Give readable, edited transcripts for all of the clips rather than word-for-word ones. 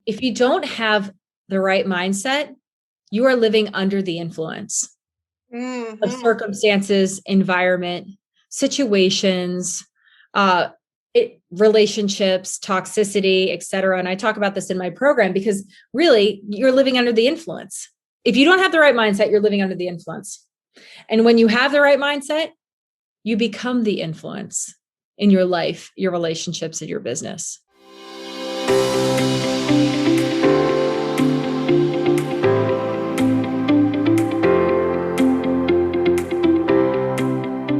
if you don't have the right mindset, you are living under the influence of circumstances, environment, situations, relationships, toxicity, et cetera. And I talk about this in my program because really you're living under the influence. If you don't have the right mindset, you're living under the influence. And when you have the right mindset, you become the influence in your life, your relationships, and your business.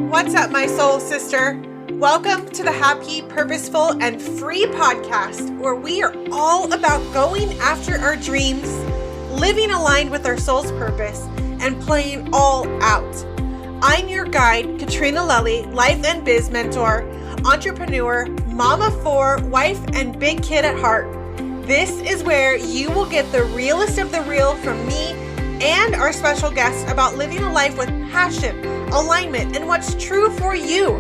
What's up, my soul sister? Welcome to the Happy, Purposeful, and Free podcast, where we are all about going after our dreams, living aligned with our soul's purpose, and playing all out. I'm your guide, Katrina Lelly, life and biz mentor, entrepreneur, mama of four, wife, and big kid at heart. This is where you will get the realest of the real from me and our special guests about living a life with passion, alignment, and what's true for you.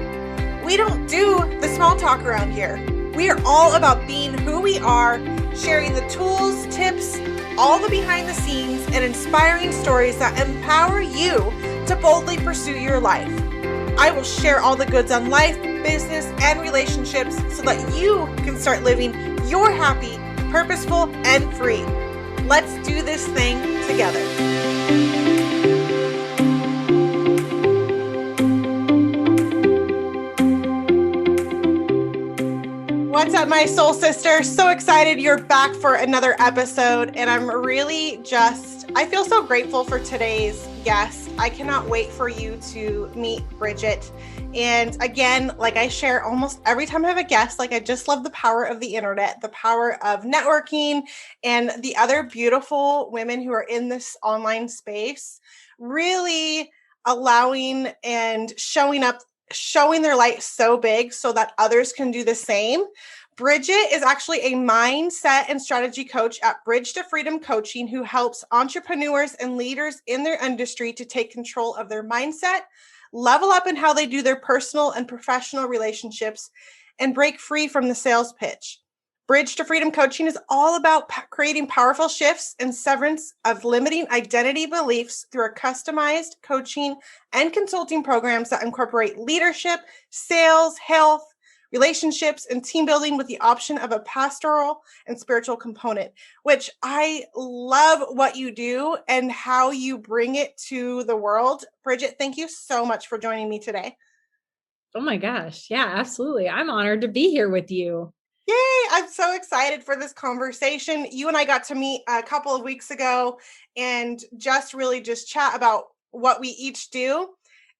We don't do the small talk around here. We are all about being who we are, sharing the tools, tips, all the behind the scenes, and inspiring stories that empower you to boldly pursue your life. I will share all the goods on life, business, and relationships so that you can start living your happy, purposeful, and free. Let's do this thing together. What's up, my soul sister? So excited you're back for another episode. And I'm really I feel so grateful for today's guest. I cannot wait for you to meet Bridget. And again, like I share almost every time I have a guest, like I just love the power of the internet, the power of networking, and the other beautiful women who are in this online space, really allowing and showing their light so big so that others can do the same. Bridget is actually a mindset and strategy coach at Bridge to Freedom Coaching who helps entrepreneurs and leaders in their industry to take control of their mindset, level up in how they do their personal and professional relationships, and break free from the sales pitch. Bridge to Freedom Coaching is all about creating powerful shifts and severance of limiting identity beliefs through a customized coaching and consulting programs that incorporate leadership, sales, health, relationships, and team building with the option of a pastoral and spiritual component, which I love what you do and how you bring it to the world. Bridget, thank you so much for joining me today. Oh my gosh. Yeah, absolutely. I'm honored to be here with you. Yay! I'm so excited for this conversation. You and I got to meet a couple of weeks ago and just chat about what we each do.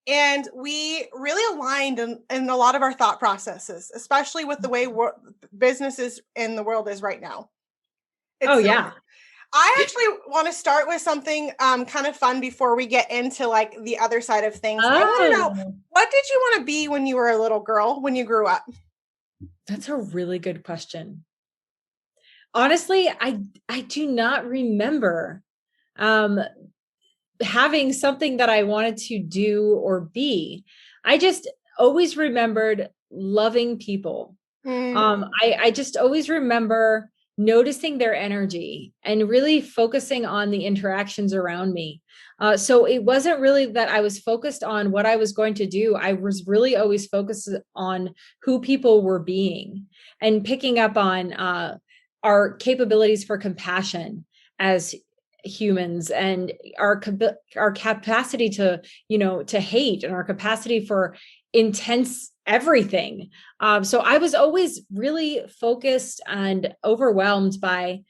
And we really aligned in a lot of our thought processes, especially with the way businesses in the world is right now. Yeah. I actually want to start with something kind of fun before we get into like the other side of things. I want to know, what did you want to be when you were a little girl, when you grew up? That's a really good question. Honestly, I do not remember having something that I wanted to do or be. I just always remembered loving people. I just always remember noticing their energy and really focusing on the interactions around me. So it wasn't really that I was focused on what I was going to do. I was really always focused on who people were being and picking up on our capabilities for compassion as humans and our capacity to hate and our capacity for intense everything. So I was always really focused and overwhelmed by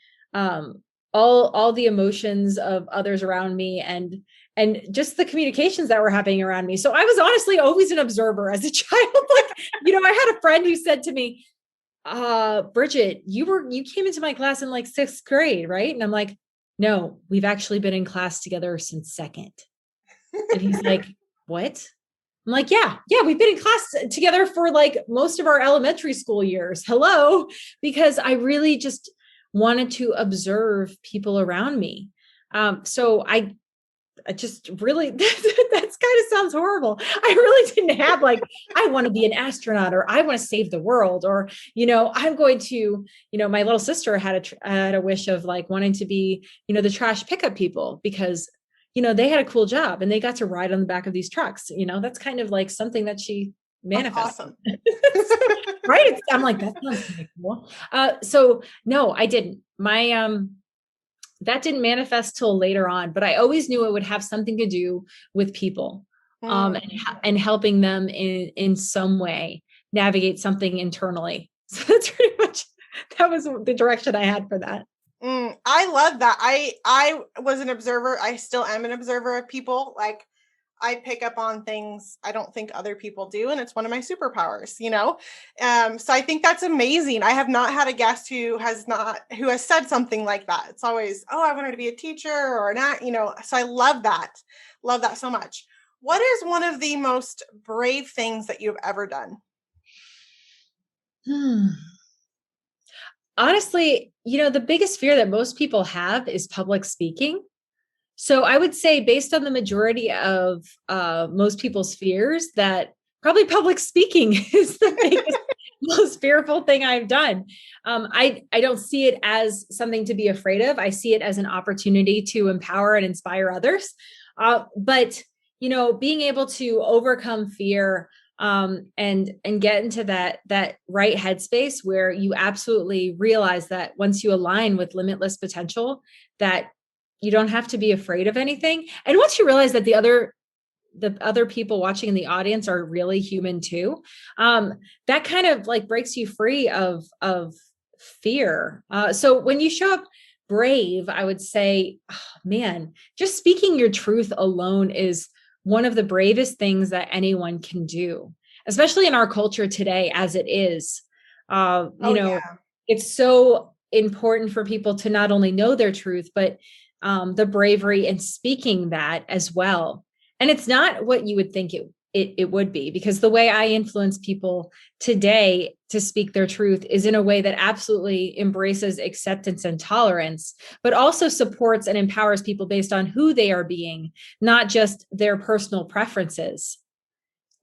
all the emotions of others around me and just the communications that were happening around me. So I was honestly always an observer as a child. I had a friend who said to me, Bridget, you came into my class in like 6th grade, right? And I'm like, no, we've actually been in class together since 2nd. And he's like, what? I'm like, yeah, we've been in class together for like most of our elementary school years. Hello. Because I really just wanted to observe people around me. So I just really, that's kind of sounds horrible. I really didn't have like, I want to be an astronaut, or I want to save the world, or, I'm going to, my little sister had a wish of like wanting to be, the trash pickup people, because, they had a cool job and they got to ride on the back of these trucks. That's kind of like something that she manifested. Awesome. Right. I'm like, that sounds kind of cool. So no, I didn't. That didn't manifest till later on, but I always knew it would have something to do with people, and helping them in some way navigate something internally. So that's pretty much, that was the direction I had for that. I love that. I was an observer. I still am an observer of people. Like, I pick up on things I don't think other people do. And it's one of my superpowers, So I think that's amazing. I have not had a guest who has said something like that. It's always, oh, I wanted to be a teacher or not, so I love that. Love that so much. What is one of the most brave things that you've ever done? Honestly, the biggest fear that most people have is public speaking. So I would say, based on the majority of most people's fears, that probably public speaking is the biggest, most fearful thing I've done. I don't see it as something to be afraid of. I see it as an opportunity to empower and inspire others. But being able to overcome fear, and get into that right headspace where you absolutely realize that once you align with limitless potential, that you don't have to be afraid of anything. And once you realize that the other people watching in the audience are really human too, that kind of like breaks you free of fear. So when you show up brave, I would say, oh, man, just speaking your truth alone is one of the bravest things that anyone can do, especially in our culture today, as it is. It's so important for people to not only know their truth, but the bravery in speaking that as well. And it's not what you would think it would be, because the way I influence people today to speak their truth is in a way that absolutely embraces acceptance and tolerance, but also supports and empowers people based on who they are being, not just their personal preferences,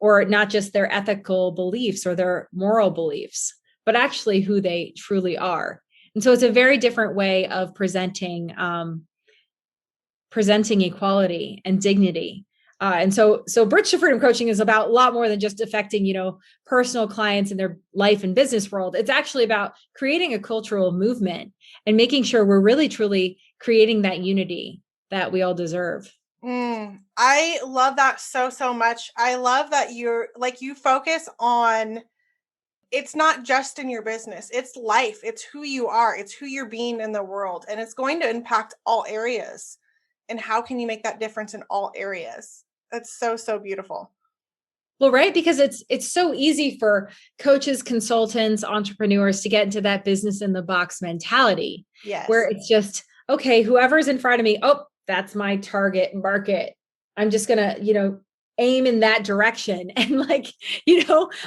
or not just their ethical beliefs or their moral beliefs, but actually who they truly are. And so it's a very different way of presenting equality and dignity. And so Bridget Freedom Coaching is about a lot more than just affecting, personal clients in their life and business world. It's actually about creating a cultural movement and making sure we're really, truly creating that unity that we all deserve. I love that so much. I love that you focus on, it's not just in your business, it's life. It's who you are. It's who you're being in the world. And it's going to impact all areas. And how can you make that difference in all areas? That's so beautiful. Well, right. Because it's so easy for coaches, consultants, entrepreneurs to get into that business in the box mentality. Yes. Where it's just, okay, whoever's in front of me, oh, that's my target market. I'm just going to, aim in that direction. And I'm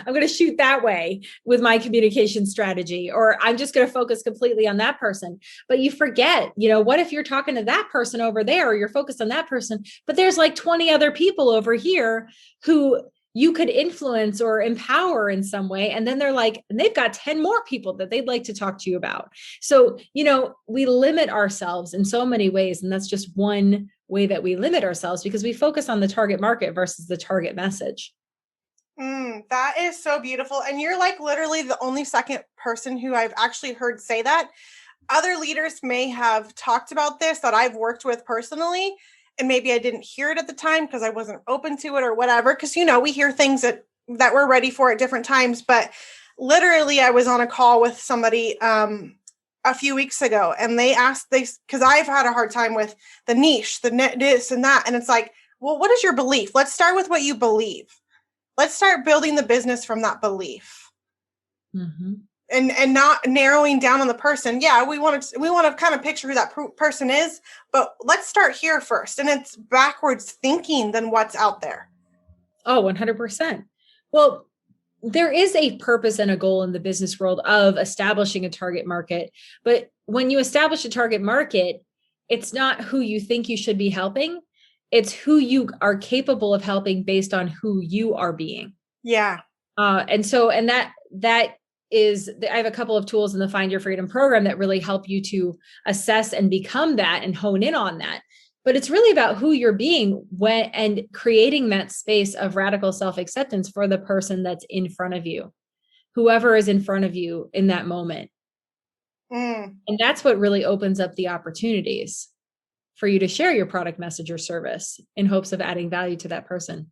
going to shoot that way with my communication strategy, or I'm just going to focus completely on that person. But you forget, what if you're talking to that person over there, or you're focused on that person, but there's like 20 other people over here who you could influence or empower in some way. And then and they've got 10 more people that they'd like to talk to you about. So, we limit ourselves in so many ways. And that's just one way that we limit ourselves, because we focus on the target market versus the target message. That is so beautiful. And you're like literally the only second person who I've actually heard say that. Other leaders may have talked about this that I've worked with personally, and maybe I didn't hear it at the time because I wasn't open to it or whatever. Because, we hear things that we're ready for at different times. But literally, I was on a call with somebody a few weeks ago, and they asked because I've had a hard time with the niche, this and that. And it's like, well, what is your belief? Let's start with what you believe. Let's start building the business from that belief. Mm-hmm. And not narrowing down on the person. Yeah, we want to kind of picture who that person is, but let's start here first. And it's backwards thinking than what's out there. Oh, 100%. Well, there is a purpose and a goal in the business world of establishing a target market. But when you establish a target market, it's not who you think you should be helping. It's who you are capable of helping based on who you are being. Yeah. And that is, I have a couple of tools in the Find Your Freedom program that really help you to assess and become that and hone in on that. But it's really about who you're being when, and creating that space of radical self-acceptance for the person that's in front of you, whoever is in front of you in that moment. And that's what really opens up the opportunities for you to share your product, message, or service in hopes of adding value to that person.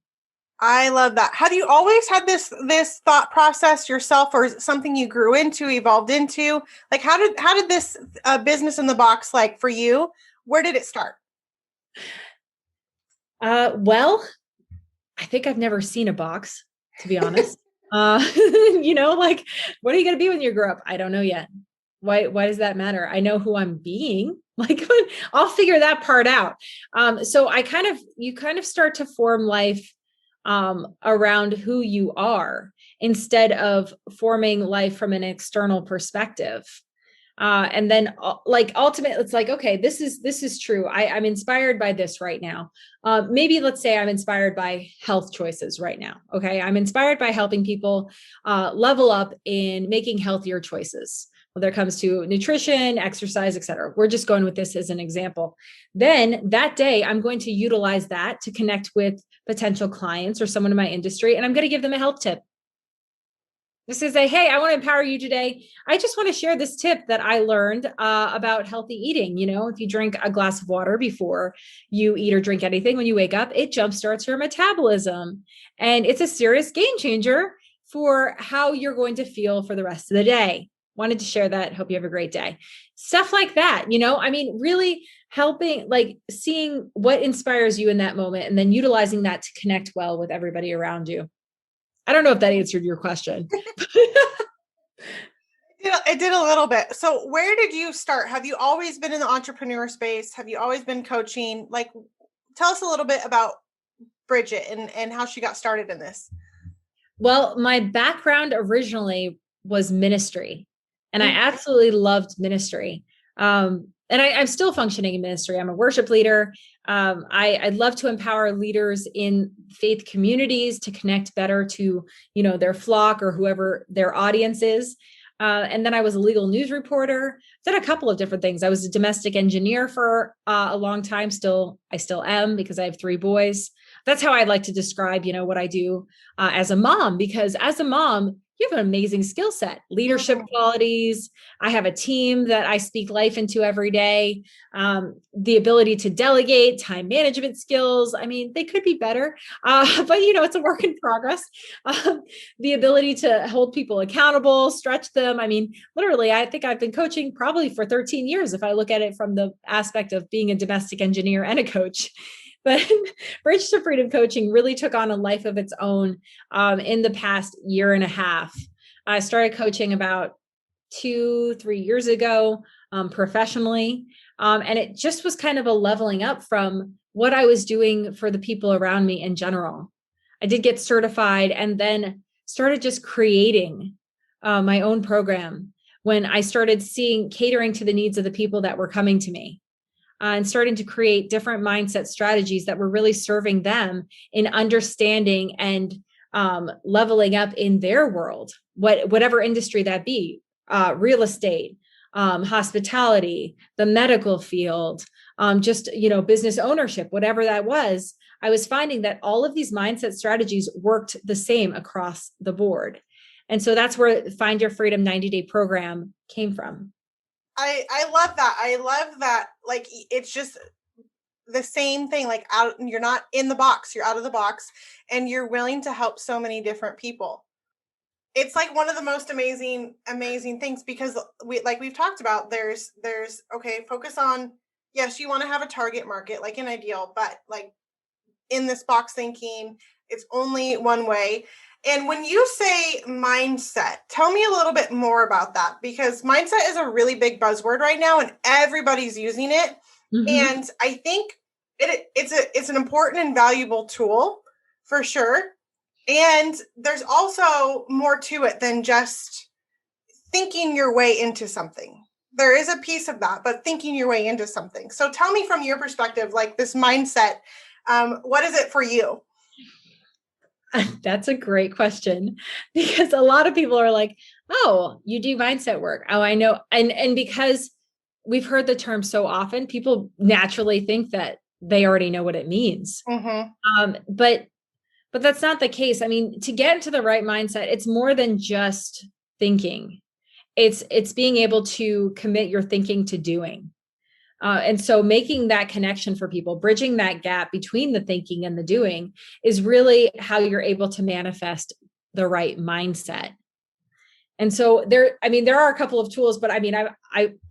I love that. Have you always had this thought process yourself, or is it something you grew into, evolved into? Like, how did this business in the box, like for you, where did it start? Well, I think I've never seen a box, to be honest. Like, what are you going to be when you grow up? I don't know yet. Why does that matter? I know who I'm being. Like, I'll figure that part out. So you kind of start to form life around who you are instead of forming life from an external perspective. And then like ultimately it's like, okay, this is true. I'm inspired by this right now. Maybe let's say I'm inspired by health choices right now. Okay. I'm inspired by helping people level up in making healthier choices. Whether it comes to nutrition, exercise, et cetera. We're just going with this as an example. Then that day, I'm going to utilize that to connect with potential clients or someone in my industry, and I'm going to give them a health tip. This is hey, I want to empower you today. I just want to share this tip that I learned about healthy eating. If you drink a glass of water before you eat or drink anything, when you wake up, it jumpstarts your metabolism. And it's a serious game changer for how you're going to feel for the rest of the day. Wanted to share that. Hope you have a great day. Stuff like that, really helping, like seeing what inspires you in that moment and then utilizing that to connect well with everybody around you. I don't know if that answered your question. It did a little bit. So where did you start? Have you always been in the entrepreneur space? Have you always been coaching? Like, tell us a little bit about Bridget and how she got started in this. Well, my background originally was ministry, and I absolutely loved ministry. And I'm still functioning in ministry. I'm a worship leader. I'd love to empower leaders in faith communities to connect better to, their flock or whoever their audience is. And then I was a legal news reporter. Did a couple of different things. I was a domestic engineer for a long time. I still am, because I have 3 boys. That's how I'd like to describe, what I do as a mom, because as a mom, you have an amazing skill set, leadership qualities. I have a team that I speak life into every day. The ability to delegate, time management skills. I mean, they could be better, but it's a work in progress. The ability to hold people accountable, stretch them. I mean, literally, I think I've been coaching probably for 13 years, if I look at it from the aspect of being a domestic engineer and a coach. But Bridge to Freedom coaching really took on a life of its own in the past year and a half. I started coaching about 2-3 years ago professionally. And it just was kind of a leveling up from what I was doing for the people around me in general. I did get certified and then started just creating my own program when I started catering to the needs of the people that were coming to me. And starting to create different mindset strategies that were really serving them in understanding and leveling up in their world, whatever industry that be, real estate, hospitality, the medical field, business ownership, whatever that was. I was finding that all of these mindset strategies worked the same across the board. And so that's where Find Your Freedom 90-day program came from. I love that. I love that. Like, it's just the same thing, like you're not in the box, you're out of the box, and you're willing to help so many different people. It's like one of the most amazing things, because we've talked about, there's okay, focus on, yes, you want to have a target market, like an ideal, but like in this box thinking, it's only one way. And when you say mindset, tell me a little bit more about that, because mindset is a really big buzzword right now and everybody's using it. Mm-hmm. And I think it's an important and valuable tool for sure. And there's also more to it than just thinking your way into something. There is a piece of that, but thinking your way into something. So tell me from your perspective, like this mindset, What is it for you? That's a great question, because a lot of people are like, oh, you do mindset work. Oh, I know. And because we've heard the term so often, people naturally think that they already know what it means. But that's not the case. I mean, to get into the right mindset, it's more than just thinking. It's being able to commit your thinking to doing. And so making that connection for people, bridging that gap between the thinking and the doing, is really how you're able to manifest the right mindset. And so there are a couple of tools, but I mean,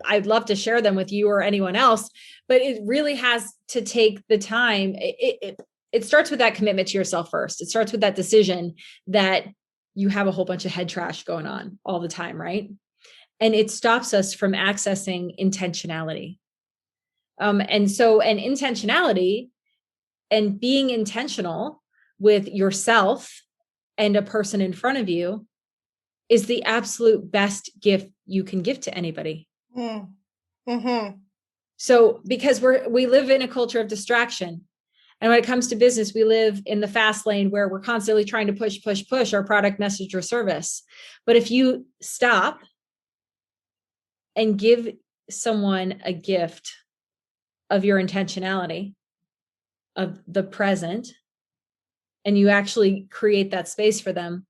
I'd love to share them with you or anyone else, but it really has to take the time. It starts with that commitment to yourself first. It starts with that decision that you have a whole bunch of head trash going on all the time, right? And it stops us from accessing intentionality. And intentionality and being intentional with yourself and a person in front of you is the absolute best gift you can give to anybody. So, because we live in a culture of distraction. And when it comes to business, we live in the fast lane where we're constantly trying to push our product, message, or service. But if you stop and give someone a gift of your intentionality, of the present, and you actually create that space for them,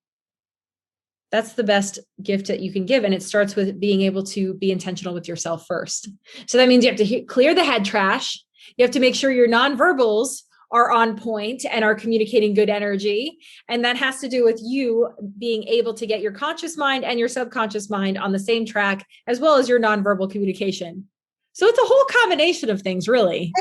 that's the best gift that you can give. And it starts with being able to be intentional with yourself first. So that means you have to clear the head trash. You have to make sure your nonverbals are on point and are communicating good energy. And that has to do with you being able to get your conscious mind and your subconscious mind on the same track, as well as your nonverbal communication. So it's a whole combination of things, really.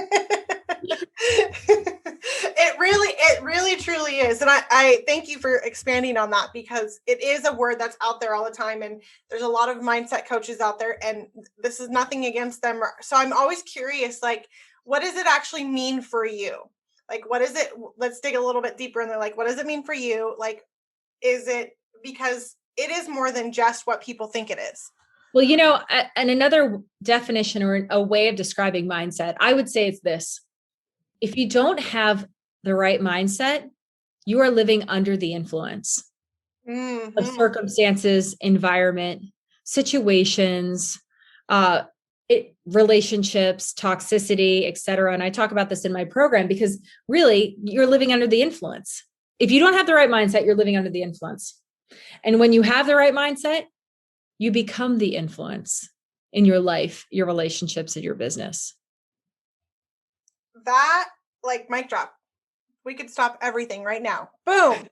It really truly is. And I thank you for expanding on that, because it is a word that's out there all the time. And there's a lot of mindset coaches out there, and this is nothing against them. So I'm always curious, like, what does it actually mean for you? Like, what is it? Let's dig a little bit deeper in there. Like, what does it mean for you? Like, is it, because it is more than just what people think it is? Well, and another definition or a way of describing mindset, I would say it's this. If you don't have the right mindset, you are living under the influence of circumstances, environment, situations, relationships, toxicity, et cetera. And I talk about this in my program, because really you're living under the influence. If you don't have the right mindset, you're living under the influence. And when you have the right mindset, you become the influence in your life, your relationships, and your business. That, like, mic drop. We could stop everything right now. Boom.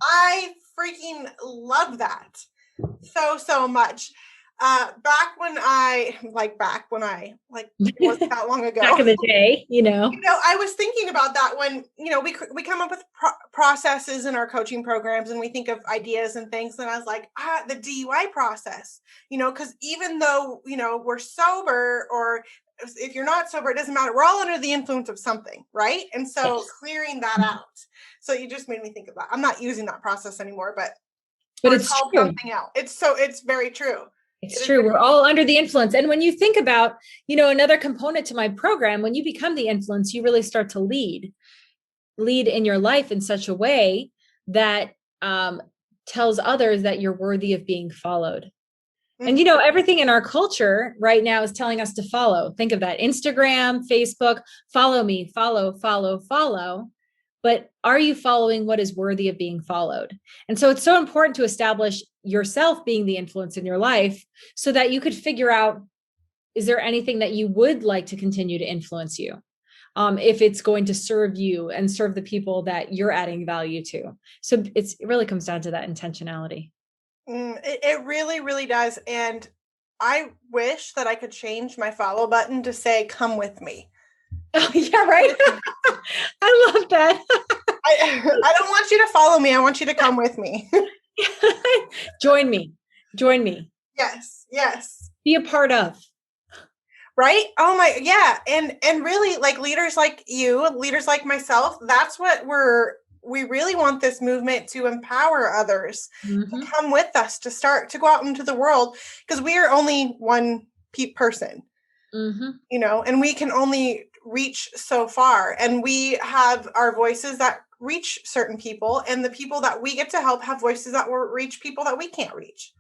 I freaking love that so much. Back when it wasn't that long ago. Back in the day, I was thinking about that when, we come up with processes in our coaching programs, and we think of ideas and things. And I was like, the DUI process, because even though, we're sober, or if you're not sober, it doesn't matter. We're all under the influence of something, right? And so clearing that out. So you just made me think of that. I'm not using that process anymore, but it's called true. Something else. It's very true. It's true. We're all under the influence. And when you think about, another component to my program, when you become the influence, you really start to lead in your life in such a way that tells others that you're worthy of being followed. And, everything in our culture right now is telling us to follow. Think of that. Instagram, Facebook, follow me, follow. But are you following what is worthy of being followed? And so it's so important to establish yourself being the influence in your life, so that you could figure out, is there anything that you would like to continue to influence you? If it's going to serve you and serve the people that you're adding value to. So it really comes down to that intentionality. It really, really does. And I wish that I could change my follow button to say, come with me. Oh, yeah, right. I love that. I don't want you to follow me. I want you to come with me. Join me. Yes. Be a part of. Right? Oh my, yeah. And really, like, leaders like you, leaders like myself, that's what we really want this movement to empower others to come with us, to go out into the world, because we are only one person, and we can only reach so far, and we have our voices that reach certain people, and the people that we get to help have voices that will reach people that we can't reach.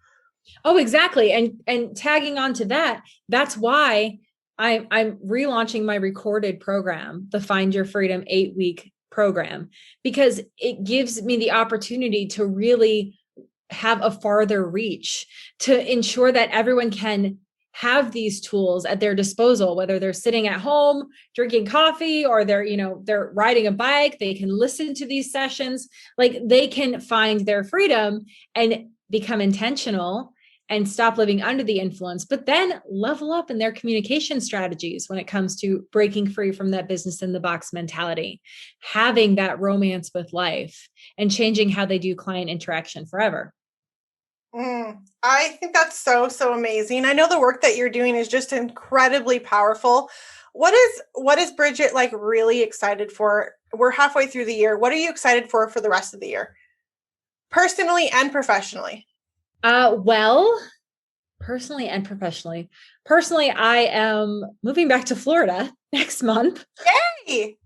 Oh, exactly. And tagging on to that, that's why I'm relaunching my recorded program, the Find Your Freedom 8-week program, because it gives me the opportunity to really have a farther reach, to ensure that everyone can have these tools at their disposal, whether they're sitting at home drinking coffee or they're riding a bike. They can listen to these sessions, like they can find their freedom and become intentional and stop living under the influence, but then level up in their communication strategies when it comes to breaking free from that business in the box mentality, having that romance with life, and changing how they do client interaction forever. I think that's so, so amazing. I know the work that you're doing is just incredibly powerful. What is Bridget like really excited for? We're halfway through the year. What are you excited for the rest of the year? Personally and professionally. Well, personally and professionally. Personally, I am moving back to Florida next month. Yay!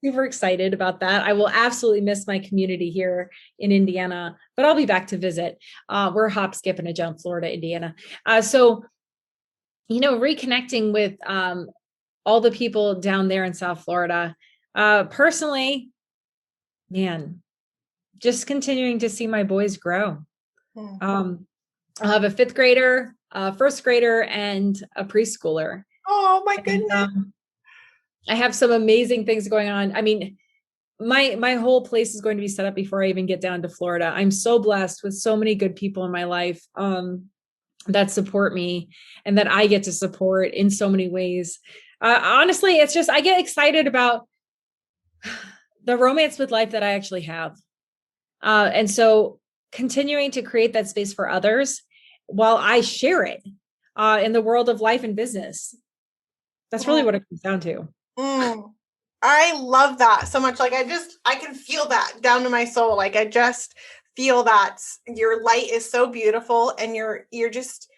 Super excited about that. I will absolutely miss my community here in Indiana, but I'll be back to visit. We're a hop, skip, and a jump, Florida, Indiana. So, reconnecting with all the people down there in South Florida. Personally, man, just continuing to see my boys grow. I'll have a 5th grader, a 1st grader, and a preschooler. Oh my goodness. I have some amazing things going on. I mean, my whole place is going to be set up before I even get down to Florida. I'm so blessed with so many good people in my life that support me and that I get to support in so many ways. Honestly, it's just, I get excited about the romance with life that I actually have. And so continuing to create that space for others while I share it in the world of life and business. That's really what it comes down to. I love that so much. Like, I can feel that down to my soul. Like, I just feel that your light is so beautiful, and you're just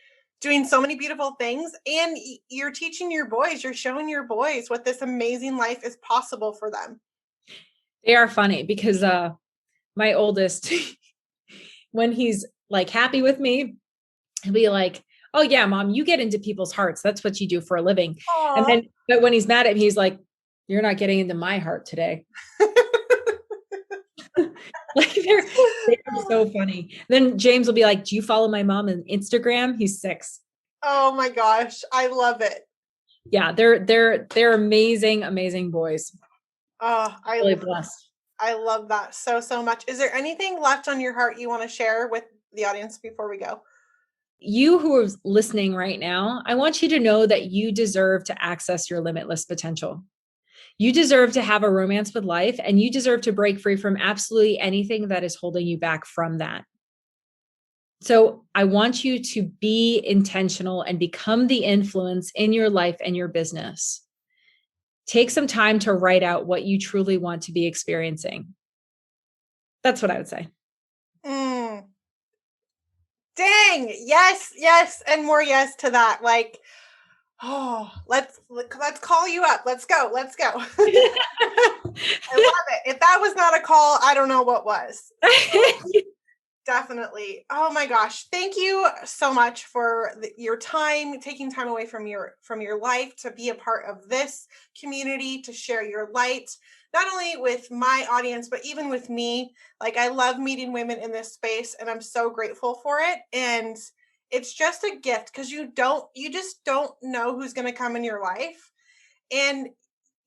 doing so many beautiful things, and you're teaching your boys, you're showing your boys what this amazing life is possible for them. They are funny because my oldest, when he's like happy with me, he'll be like, "Oh yeah, Mom, you get into people's hearts. That's what you do for a living." Aww. And then, but when he's mad at me, he's like, "You're not getting into my heart today." Like they're so funny. Then James will be like, "Do you follow my mom on Instagram?" He's 6. Oh my gosh, I love it. Yeah, they're amazing, amazing boys. Oh, really blessed. I love that so, so much. Is there anything left on your heart you want to share with the audience before we go? You who are listening right now, I want you to know that you deserve to access your limitless potential. You deserve to have a romance with life, and you deserve to break free from absolutely anything that is holding you back from that. So I want you to be intentional and become the influence in your life and your business. Take some time to write out what you truly want to be experiencing. That's what I would say. Dang. Yes. And more yes to that. Like, oh, let's call you up. Let's go. I love it. If that was not a call, I don't know what was. Definitely. Oh my gosh. Thank you so much for your time, taking time away from your life to be a part of this community, to share your light, not only with my audience, but even with me. Like, I love meeting women in this space, and I'm so grateful for it. And it's just a gift, because you just don't know who's going to come in your life. And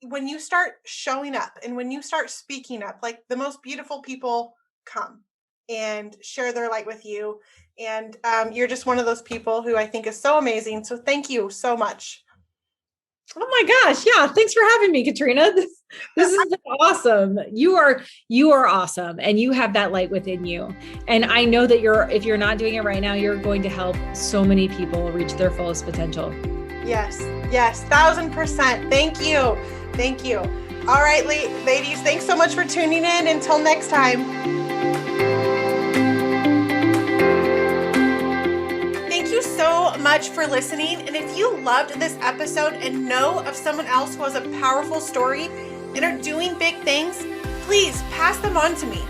when you start showing up and when you start speaking up, like, the most beautiful people come and share their light with you. And you're just one of those people who I think is so amazing. So thank you so much. Oh my gosh. Yeah. Thanks for having me, Katrina. This has been awesome. You are awesome. And you have that light within you. And I know that if you're not doing it right now, you're going to help so many people reach their fullest potential. Yes. 1000%. Thank you. All right, ladies, thanks so much for tuning in. Until next time. Thank you so much much for listening. And if you loved this episode and know of someone else who has a powerful story and are doing big things, please pass them on to me.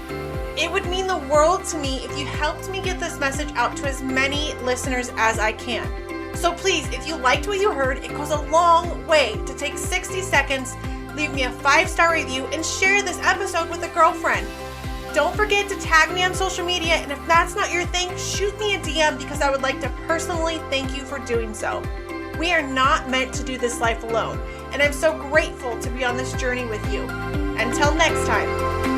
It would mean the world to me if you helped me get this message out to as many listeners as I can. So please, if you liked what you heard, it goes a long way to take 60 seconds, leave me a 5-star review, and share this episode with a girlfriend. Don't forget to tag me on social media, and if that's not your thing, shoot me a DM because I would like to personally thank you for doing so. We are not meant to do this life alone, and I'm so grateful to be on this journey with you. Until next time.